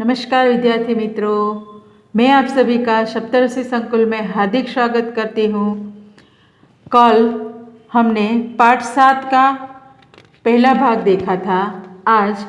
नमस्कार विद्यार्थी मित्रों, मैं आप सभी का सप्तऋषि संकुल में हार्दिक स्वागत करती हूँ। कल हमने पाठ 7 का पहला भाग देखा था। आज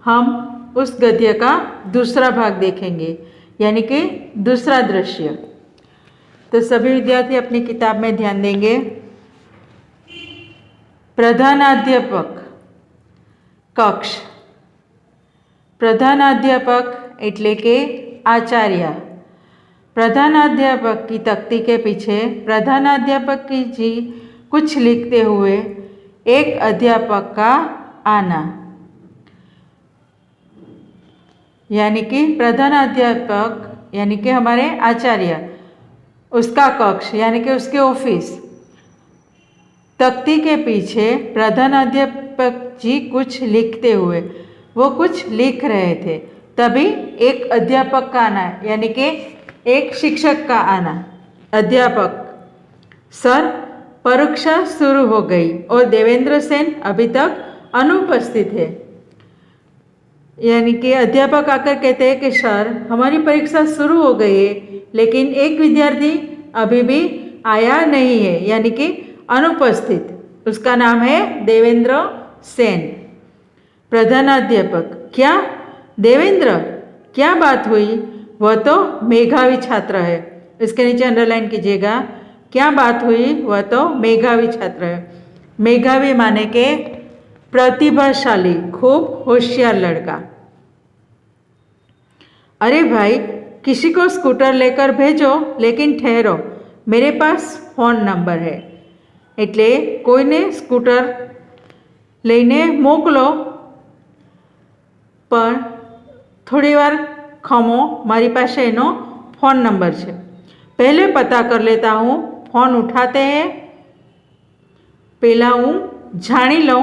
हम उस गद्य का दूसरा भाग देखेंगे, यानी कि दूसरा दृश्य। तो सभी विद्यार्थी अपनी किताब में ध्यान देंगे। प्रधानाध्यापक कक्ष। प्रधानाध्यापक एटले के आचार्य। प्रधानाध्यापक की तख्ती के पीछे प्रधानाध्यापक की जी कुछ लिखते हुए एक अध्यापक का आना, यानी कि प्रधानाध्यापक यानी कि हमारे आचार्य, उसका कक्ष यानी कि उसके ऑफिस। तख्ती के पीछे प्रधानाध्यापक जी कुछ लिखते हुए, वो कुछ लिख रहे थे, तभी एक अध्यापक का आना, यानी कि एक शिक्षक का आना। अध्यापक: सर, परीक्षा शुरू हो गई और देवेंद्र सेन अभी तक अनुपस्थित है। यानी कि अध्यापक आकर कहते हैं कि सर, हमारी परीक्षा शुरू हो गई है, लेकिन एक विद्यार्थी अभी भी आया नहीं है, यानी कि अनुपस्थित। उसका नाम है देवेंद्र सेन। प्रधानाध्यापक: क्या देवेंद्र, क्या बात हुई? वह तो मेधावी छात्र है। इसके नीचे अंडरलाइन कीजिएगा, क्या बात हुई? वह तो मेधावी छात्र है। मेधावी माने के प्रतिभाशाली, खूब होशियार लड़का। अरे भाई, किसी को स्कूटर लेकर भेजो, लेकिन ठहरो, मेरे पास फोन नंबर है। એટલે કોઈને સ્કૂટર લઈને મોકલો, પણ थोड़ी बार खमो, मारी पास एनो फ़ोन नंबर है। पहले पता कर लेता हूँ, फ़ोन उठाते हैं, पहला हूँ जानी लूँ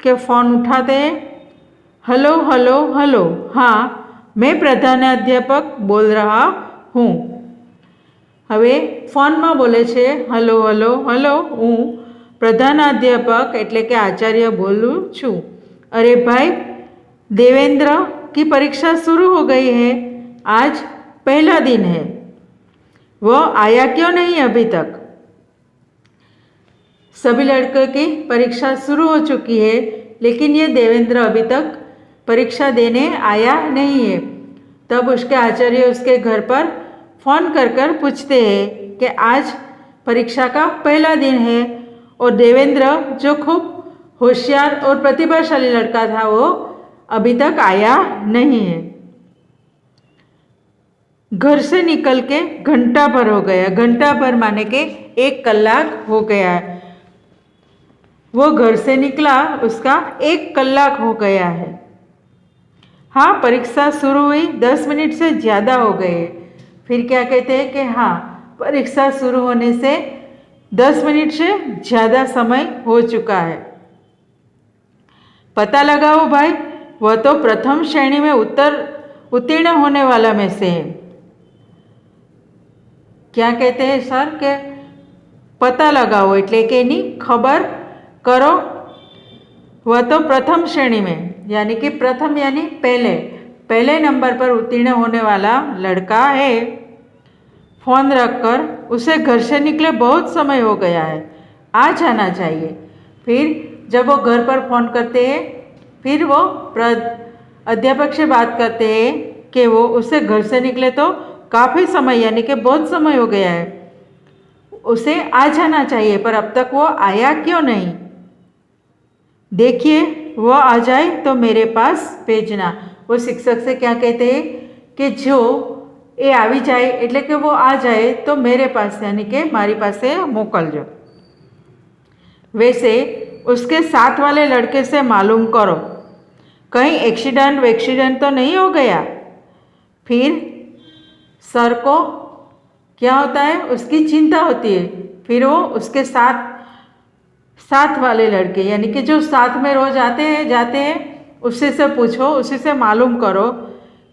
कि फ़ोन उठाते हैं। हेलो हेलो हेलो, हाँ, मैं प्रधानाध्यापक बोल रहा हूँ। हवे फोन में बोले छे, हेलो हेलो हेलो, हूँ प्रधानाध्यापक एटले के आचार्य बोलूँ छूँ। अरे भाई, देवेंद्र की परीक्षा शुरू हो गई है, आज पहला दिन है, वो आया क्यों नहीं अभी तक? सभी लड़कों की परीक्षा शुरू हो चुकी है, लेकिन ये देवेंद्र अभी तक परीक्षा देने आया नहीं है। तब उसके आचार्य उसके घर पर फ़ोन कर कर पूछते हैं कि आज परीक्षा का पहला दिन है और देवेंद्र, जो खूब होशियार और प्रतिभाशाली लड़का था, वो अभी तक आया नहीं है। घर से निकल के घंटा भर हो गया। घंटा भर माने के 1 कलाक हो गया है। वो घर से निकला, उसका 1 कलाक हो गया है। हाँ, परीक्षा शुरू हुई 10 मिनट से ज़्यादा हो गए। फिर क्या कहते हैं कि हाँ, परीक्षा शुरू होने से 10 मिनट से ज़्यादा समय हो चुका है। पता लगाओ भाई, वह तो प्रथम श्रेणी में उत्तीर्ण होने वाला में से है। क्या कहते हैं सर के पता लगाओ એટલે કે એની ખબર करो। वह तो प्रथम श्रेणी में, यानी कि प्रथम यानी पहले नंबर पर उत्तीर्ण होने वाला लड़का है। फ़ोन रखकर उसे घर से निकले बहुत समय हो गया है, आ जाना चाहिए। फिर जब वो घर पर फ़ोन करते हैं, फिर वो अध्यापक से बात करते हैं कि वो उसे घर से निकले तो काफ़ी समय, यानी कि बहुत समय हो गया है, उसे आ जाना चाहिए, पर अब तक वो आया क्यों नहीं? देखिए, वो आ जाए तो मेरे पास भेजना। वो शिक्षक से क्या कहते हैं कि जो ये आवी जाए એટલે કે वो आ जाए तो मेरे पास, यानी कि मारी पासे मोकलजो। वैसे उसके साथ वाले लड़के से मालूम करो, कहीं एक्सीडेंट तो नहीं हो गया। फिर सर को क्या होता है, उसकी चिंता होती है। फिर वो उसके साथ वाले लड़के, यानी कि जो साथ में रोज जाते हैं, उससे से पूछो, उसी से मालूम करो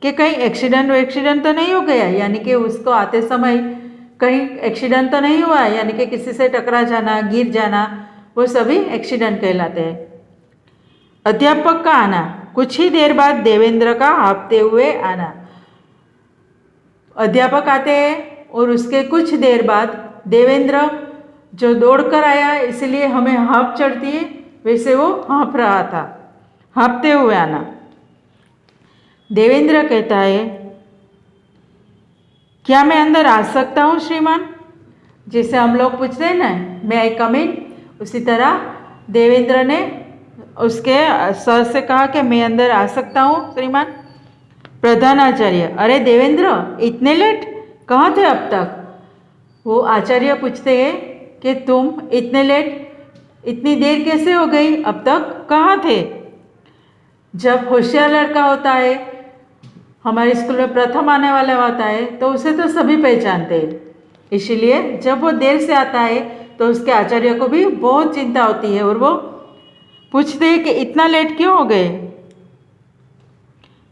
कि कहीं एक्सीडेंट तो नहीं हो गया, यानी कि उसको आते समय कहीं एक्सीडेंट तो नहीं हुआ, यानी कि किसी से टकरा जाना, गिर जाना, वो सभी एक्सीडेंट कहलाते हैं। अध्यापक का आना, कुछ ही देर बाद देवेंद्र का हाँफते हुए आना। अध्यापक आते हैं और उसके कुछ देर बाद देवेंद्र जो दौड़कर आया इसलिए हमें हाँफ चढ़ती है, वैसे वो हाँफ रहा था। हाँफते हुए आना। देवेंद्र कहता है, क्या मैं अंदर आ सकता हूँ श्रीमान? जैसे हम लोग पूछते हैं ना, मैं आई कम इन, उसी तरह देवेंद्र ने उसके सर से कहा कि मैं अंदर आ सकता हूँ श्रीमान। प्रधानाचार्य, अरे देवेंद्र, इतने लेट कहाँ थे अब तक? वो आचार्य पूछते हैं कि तुम इतने लेट, इतनी देर कैसे हो गई, अब तक कहाँ थे? जब होशियार लड़का होता है, हमारे स्कूल में प्रथम आने वाला होता है, तो उसे तो सभी पहचानते हैं। इसीलिए जब वो देर से आता है तो उसके आचार्य को भी बहुत चिंता होती है और वो पूछते हैं कि इतना लेट क्यों हो गए?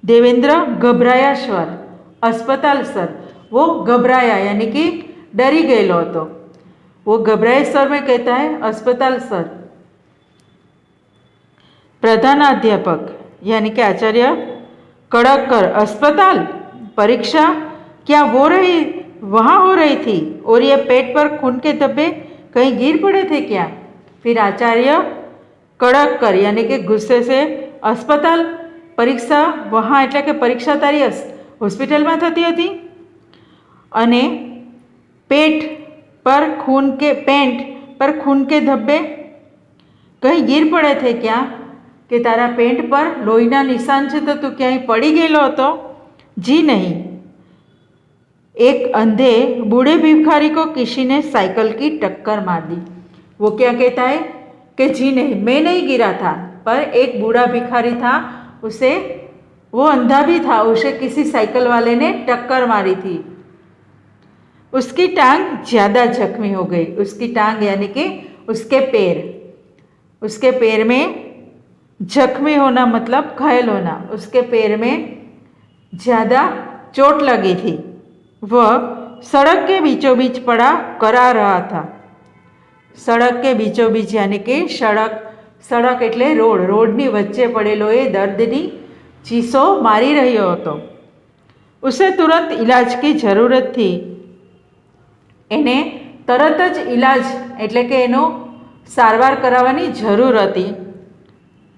देवेंद्र घबराया स्वर, अस्पताल सर। वो घबराया यानी कि डरी गए तो वो घबराए स्वर में कहता है, अस्पताल सर। प्रधानाध्यापक यानी कि आचार्य कड़क कर, अस्पताल? परीक्षा क्या वहाँ हो रही थी और ये पेट पर खून के धब्बे कहीं गिर पड़े थे क्या? फिर आचार्य कड़क कर यानी कि गुस्से से, अस्पताल? परीक्षा वहाँ એટલે કે પરીક્ષા તારી હોસ્પિટલમાં થતી હતી અને પેટ પર ખૂન के धब्बे कहीं गिर पड़े थे क्या? कि तारा पेट पर लोहीना निशान છે तो तू ક્યાંય પડી ગયેલો હતો? जी नहीं, एक अंधे बूढ़े भिखारी को किसी ने साइकिल की टक्कर मार दी। वो क्या कहता है कि जी नहीं, मैं नहीं गिरा था, पर एक बूढ़ा भिखारी था, उसे, वो अंधा भी था, उसे किसी साइकिल वाले ने टक्कर मारी थी। उसकी टांग ज़्यादा जख्मी हो गई। उसकी टांग यानी कि उसके पैर में जख्मी होना मतलब घायल होना। उसके पैर में ज़्यादा चोट लगी थी। वह सड़क के बीचों बीच पड़ा करा रहा था। सड़क के बीचों बीच यानी कि सड़क એટલે રોડની વચ્ચે પડેલો એ દર્દની ચીસો મારી રહ્યો હતો। ઉસે તુરંત ઇલાજ की જરૂરત थी। એને તરત જ ઇલાજ એટલે કે એનો સારવાર કરાવવાની જરૂર હતી।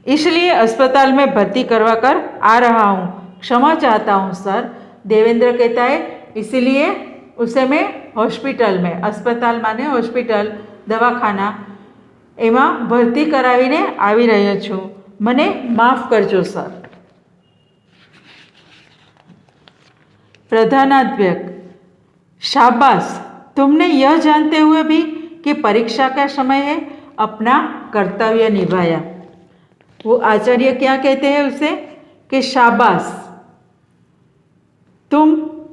इसलिए अस्पताल में भर्ती करवा कर आ रहा हूँ, क्षमा चाहता हूँ सर। देवेंद्र कहता है, इसलिए उसे मैं हॉस्पिटल में, अस्पताल माने हॉस्पिटल, दवाखाना, एमा भर्ती करावीने आवी रह्यो छूं, मने माफ करजो सर। प्रधानाध्यापक, शाबाश, तुमने यह जानते हुए भी कि परीक्षा का समय है अपना कर्तव्य निभाया। वो आचार्य क्या कहते हैं उसे कि शाबाश,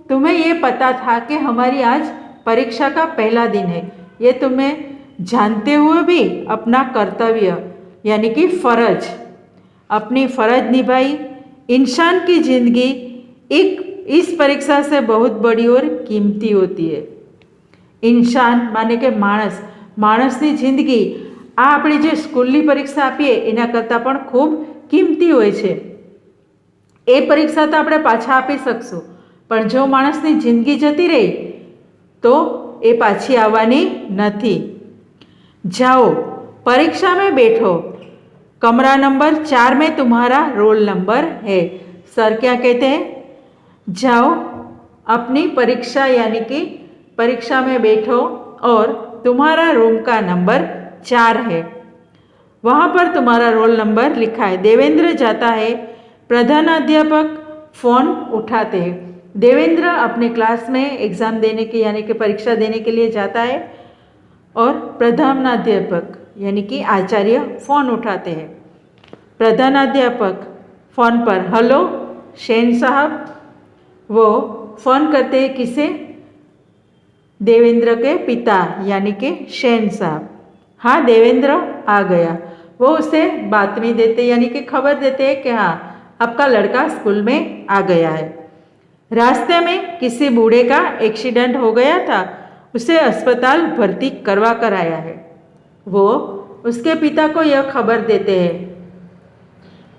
तुम्हें ये पता था कि हमारी आज परीक्षा का पहला दिन है, ये तुम्हें जानते हुए भी अपना कर्तव्य यानी कि फर्ज, अपनी फर्ज निभाई। इंसान की जिंदगी इस परीक्षा से बहुत बड़ी और कीमती होती है। इंसान माने के माणसनी जिंदगी आ आपणी जे स्कूलनी परीक्षा आपीए एना करता पण खूब कीमती होय छे। ए परीक्षा तो आपणे पाछा आपी शकशुं, पण जो माणसनी जिंदगी जती रही तो ए पाछी आववानी नथी। जाओ, परीक्षा में बैठो, कमरा नंबर 4 में तुम्हारा रोल नंबर है। सर क्या कहते हैं? जाओ, अपनी परीक्षा यानी कि परीक्षा में बैठो और तुम्हारा रूम का नंबर 4 है, वहाँ पर तुम्हारा रोल नंबर लिखा है। देवेंद्र जाता है। प्रधानाध्यापक फ़ोन उठाते हैं। देवेंद्र अपने क्लास में एग्ज़ाम देने के यानी कि परीक्षा देने के लिए जाता है और प्रधानाध्यापक यानी कि आचार्य फ़ोन उठाते हैं। प्रधानाध्यापक फ़ोन पर, हेलो शेन साहब। वो फ़ोन करते हैं किसे? देवेंद्र के पिता यानी कि शेन साहब। हाँ देवेंद्र आ गया। वो उसे बातमी देते यानी कि खबर देते हैं कि हाँ आपका लड़का स्कूल में आ गया है। रास्ते में किसी बूढ़े का एक्सीडेंट हो गया था, उसे अस्पताल भर्ती करवा कर आया है। वो उसके पिता को यह खबर देते हैं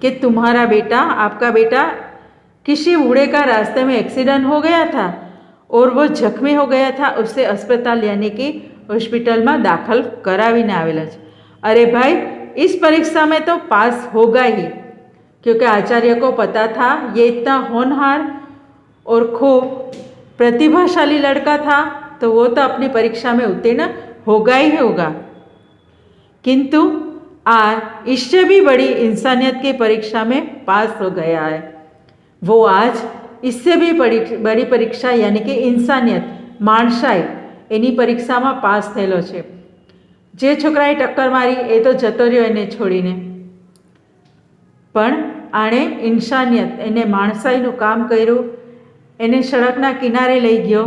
कि तुम्हारा बेटा, आपका बेटा किसी बूढ़े का रास्ते में एक्सीडेंट हो गया था और वो जख्मी हो गया था, उससे अस्पताल यानी कि हॉस्पिटल में दाखल करावीने आवेला छे। अरे भाई, इस परीक्षा में तो पास होगा ही, क्योंकि आचार्य को पता था ये इतना होनहार और खूब प्रतिभाशाली लड़का था, तो वो तो अपनी परीक्षा में उत्तीर्ण होगा ही होगा। किंतु आज इससे भी बड़ी इंसानियत की परीक्षा में पास हो गया है। वो आज इससे भी बड़ी परीक्षा यानी कि इंसानियत, माणसाई, एनी परीक्षा में पास थયેલો छे। जे छोकराए टक्कर मारी ए तो जतो रह्यो एने छोड़ीने, पण आणे इंसानियत, एने माणसाईनुं काम कर्युं। एने सड़कना किनारे लई गयो,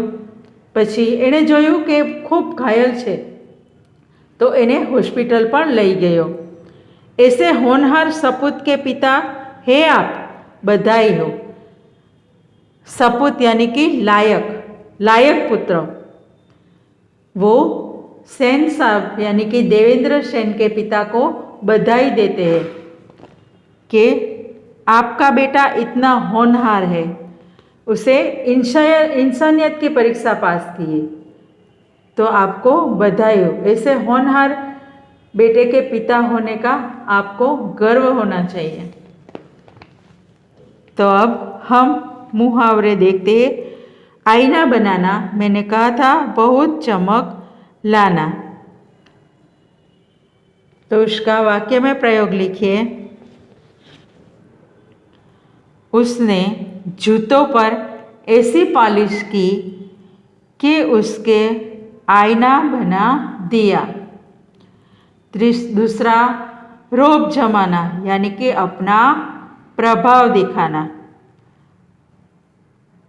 पछी एणे जोयुं के खूब घायल छे तो एने हॉस्पिटल पर लई गयो। ऐसे होनहार सपूत के पिता हे आप, बधाई हो। सपूत यानी कि लायक पुत्र। वो सेन साहब यानी कि देवेंद्र सेन के पिता को बधाई देते हैं कि आपका बेटा इतना होनहार है, उसे इंसानियत की परीक्षा पास की है, तो आपको बधाई हो। ऐसे होनहार बेटे के पिता होने का आपको गर्व होना चाहिए। तो अब हम मुहावरे देखते हैं। आईना बनाना, मैंने कहा था बहुत चमक लाना। तो उसका वाक्य में प्रयोग लिखिए। उसने जूतों पर ऐसी पॉलिश की कि उसके आईना बना दिया। दूसरा, रोब जमाना यानी कि अपना प्रभाव दिखाना।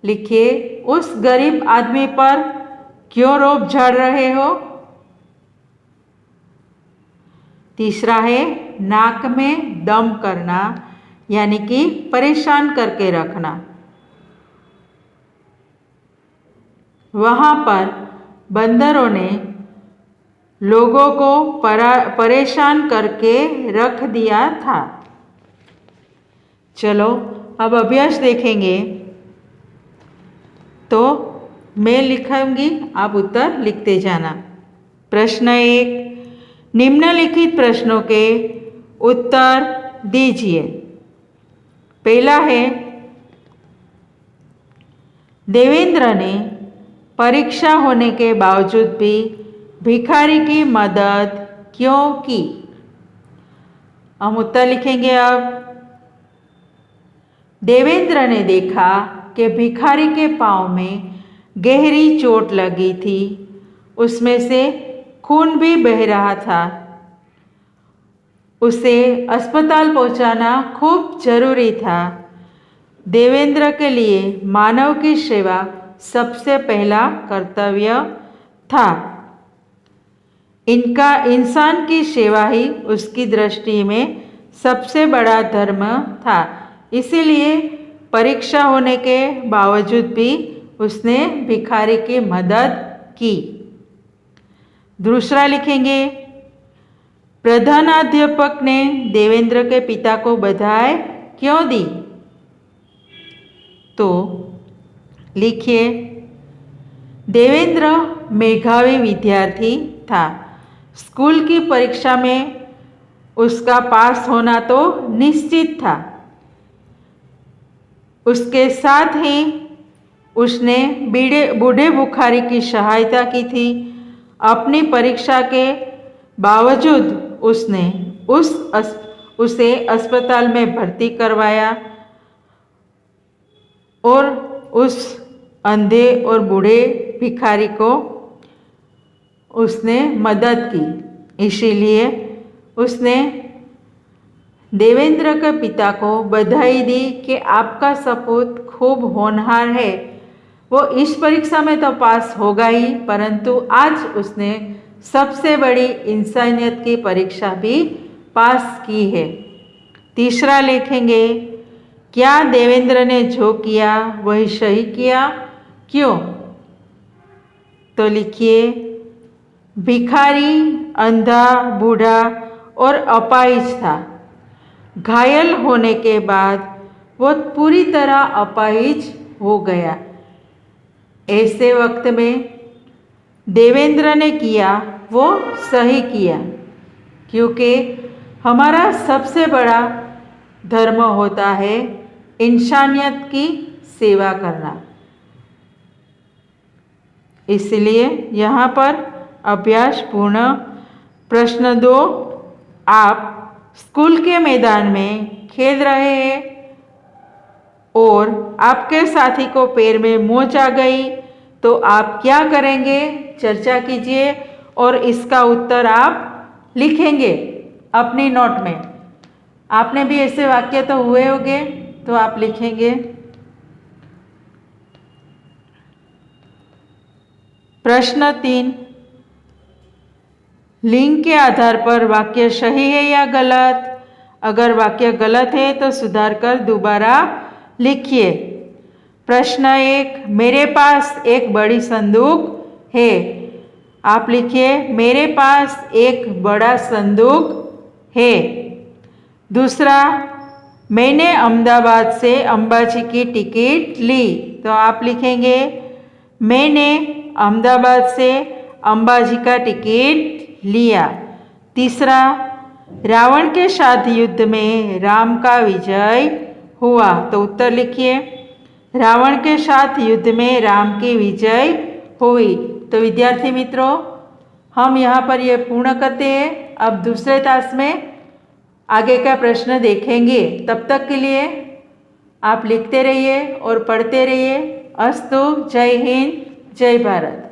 लिखिए, उस गरीब आदमी पर क्यों रोब झाड़ रहे हो। तीसरा है नाक में दम करना यानी कि परेशान करके रखना। वहाँ पर बंदरों ने लोगों को परेशान करके रख दिया था। चलो अब अभ्यास देखेंगे। तो मैं लिखूंगी, आप उत्तर लिखते जाना। प्रश्न 1, निम्नलिखित प्रश्नों के उत्तर दीजिए। पहला है, देवेंद्र ने परीक्षा होने के बावजूद भी भिखारी की मदद क्यों की। हम उत्तर लिखेंगे। अब देवेंद्र ने देखा कि भिखारी के पाँव में गहरी चोट लगी थी, उसमें से खून भी बह रहा था। उसे अस्पताल पहुंचाना खूब जरूरी था। देवेंद्र के लिए मानव की सेवा सबसे पहला कर्तव्य था। इंसान की सेवा ही उसकी दृष्टि में सबसे बड़ा धर्म था। इसीलिए परीक्षा होने के बावजूद भी उसने भिखारी की मदद की। दूसरा लिखेंगे, प्रधानाध्यापक ने देवेंद्र के पिता को बधाई क्यों दी। तो लिखिए, देवेंद्र मेधावी विद्यार्थी था। स्कूल की परीक्षा में उसका पास होना तो निश्चित था। उसके साथ ही उसने बूढ़े बुखारी की सहायता की थी। अपनी परीक्षा के बावजूद उसने उसे अस्पताल में भर्ती करवाया और उस अंधे और बूढ़े भिखारी को उसने मदद की। इसीलिए उसने देवेंद्र के पिता को बधाई दी कि आपका सपूत खूब होनहार है। वो इस परीक्षा में तो पास होगा ही, परंतु आज उसने सबसे बड़ी इंसानियत की परीक्षा भी पास की है। तीसरा लिखेंगे, क्या देवेंद्र ने जो किया वही सही किया, क्यों। तो लिखिए, भिखारी अंधा, बूढ़ा और अपाहिज था, घायल होने के बाद वो पूरी तरह अपाहिज हो गया। ऐसे वक्त में देवेंद्र ने किया वो सही किया, क्योंकि हमारा सबसे बड़ा धर्म होता है इंसानियत की सेवा करना। इसलिए यहाँ पर अभ्यास पूर्ण। प्रश्न 2, आप स्कूल के मैदान में खेल रहे हैं और आपके साथी को पैर में मोच आ गई, तो आप क्या करेंगे? चर्चा कीजिए और इसका उत्तर आप लिखेंगे अपनी नोट में। आपने भी ऐसे वाक्य तो हुए होंगे, तो आप लिखेंगे। प्रश्न 3, लिंग के आधार पर वाक्य सही है या गलत? अगर वाक्य गलत है तो सुधार कर दोबारा लिखिए। प्रश्न 1, मेरे पास एक बड़ी संदूक है। आप लिखिए, मेरे पास एक बड़ा संदूक है। दूसरा, मैंने अहमदाबाद से अंबाजी की टिकट ली। तो आप लिखेंगे, मैंने अहमदाबाद से अंबाजी का टिकट लिया। तीसरा, रावण के साथ युद्ध में राम का विजय हुआ। तो उत्तर लिखिए, रावण के साथ युद्ध में राम की विजय हुई। तो विद्यार्थी मित्रों, हम यहाँ पर ये पूर्ण करते हैं। अब दूसरे तास में आगे का प्रश्न देखेंगे। तब तक के लिए आप लिखते रहिए और पढ़ते रहिए। अस्तु। जय हिंद, जय भारत।